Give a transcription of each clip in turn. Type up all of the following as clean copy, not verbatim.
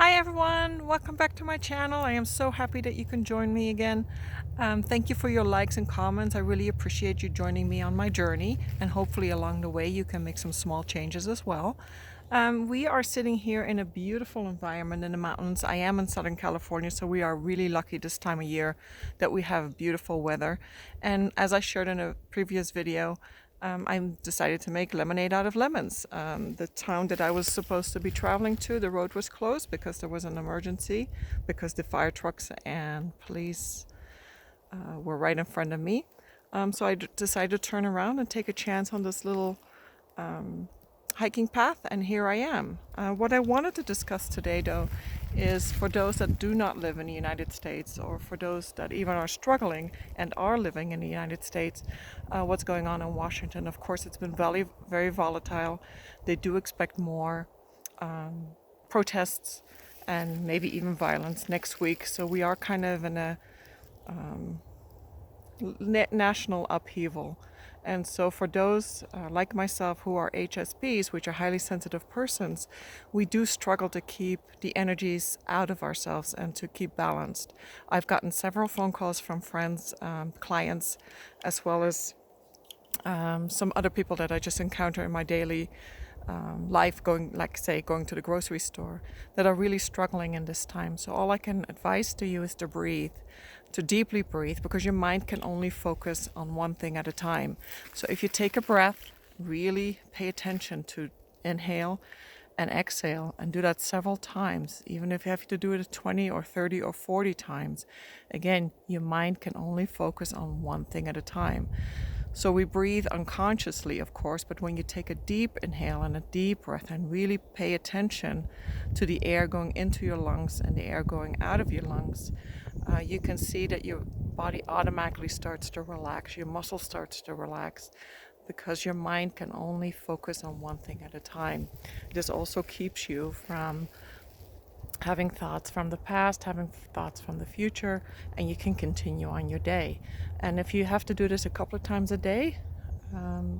Hi everyone, welcome back to my channel. I am so happy that you can join me again. Thank you for your likes and comments. I really appreciate you joining me on my journey, and hopefully along the way you can make some small changes as well. We are sitting here in a beautiful environment in the mountains. I am in Southern California, so we are really lucky this time of year that we have beautiful weather. And as I shared in a previous video, I decided to make lemonade out of lemons. The town that I was supposed to be traveling to, the road was closed because there was an emergency, because the fire trucks and police were right in front of me. So I decided to turn around and take a chance on this little hiking path, and here I am. What I wanted to discuss today, though, is for those that do not live in the United States, or for those that even are struggling and are living in the United States, what's going on in Washington. Of course, it's been very, very volatile. They do expect more protests and maybe even violence next week. So we are kind of in a national upheaval. And so for those like myself who are HSPs, which are highly sensitive persons, we do struggle to keep the energies out of ourselves and to keep balanced. I've gotten several phone calls from friends, clients, as well as some other people that I just encounter in my daily life, going to the grocery store, that are really struggling in this time. So all I can advise to you is to breathe, to deeply breathe, because your mind can only focus on one thing at a time. So if you take a breath, really pay attention to inhale and exhale, and do that several times, even if you have to do it 20 or 30 or 40 times. Again, your mind can only focus on one thing at a time. So we breathe unconsciously, of course, but when you take a deep inhale and a deep breath and really pay attention to the air going into your lungs and the air going out of your lungs, you can see that your body automatically starts to relax, your muscle starts to relax, because your mind can only focus on one thing at a time. This also keeps you from having thoughts from the past, having thoughts from the future, and you can continue on your day. And if you have to do this a couple of times a day,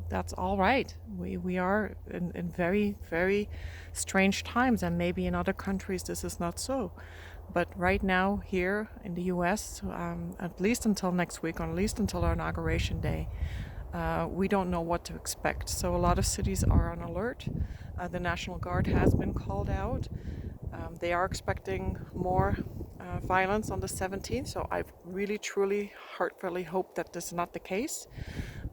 that's all right. We are in very, very strange times, and maybe in other countries this is not so. But right now, here in the US, at least until next week, or at least until our inauguration day, we don't know what to expect. So a lot of cities are on alert. The National Guard has been called out. They are expecting more violence on the 17th, so I really, truly, heartfully hope that this is not the case.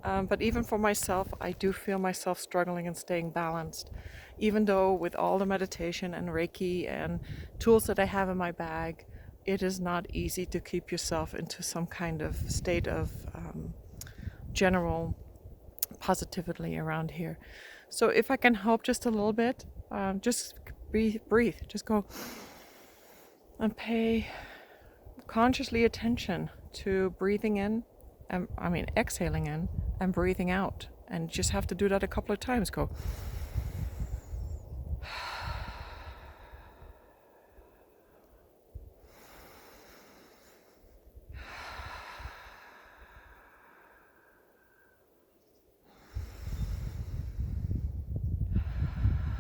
But even for myself, I do feel myself struggling and staying balanced. Even though with all the meditation and Reiki and tools that I have in my bag, it is not easy to keep yourself into some kind of state of general positivity around here. So if I can help just a little bit, just breathe, just go and pay consciously attention to breathing in, and exhaling in and breathing out. And just have to do that a couple of times. Go.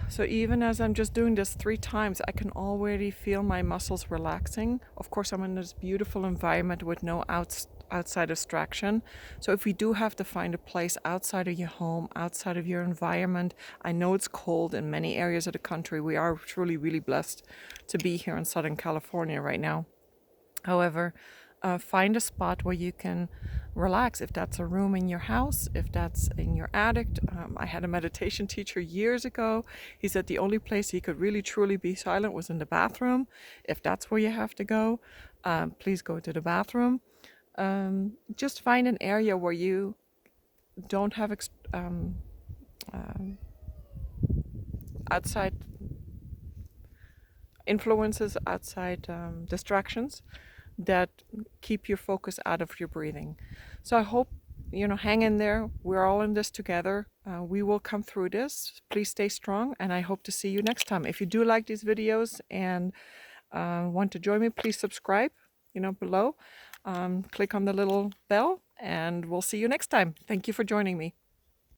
So even as I'm just doing this 3 times, I can already feel my muscles relaxing. Of course, I'm in this beautiful environment with no outside distraction. So if we do have to find a place outside of your home, outside of your environment, I know it's cold in many areas of the country. We are truly, really blessed to be here in Southern California right now. However, find a spot where you can relax. If that's a room in your house, if that's in your attic. I had a meditation teacher years ago. He said the only place he could really truly be silent was in the bathroom. If that's where you have to go, please go to the bathroom. Just find an area where you don't have outside influences, outside distractions that keep your focus out of your breathing. So I hope, hang in there. We're all in this together. We will come through this. Please stay strong, and I hope to see you next time. If you do like these videos and want to join me, please subscribe, below. Click on the little bell, and we'll see you next time. Thank you for joining me.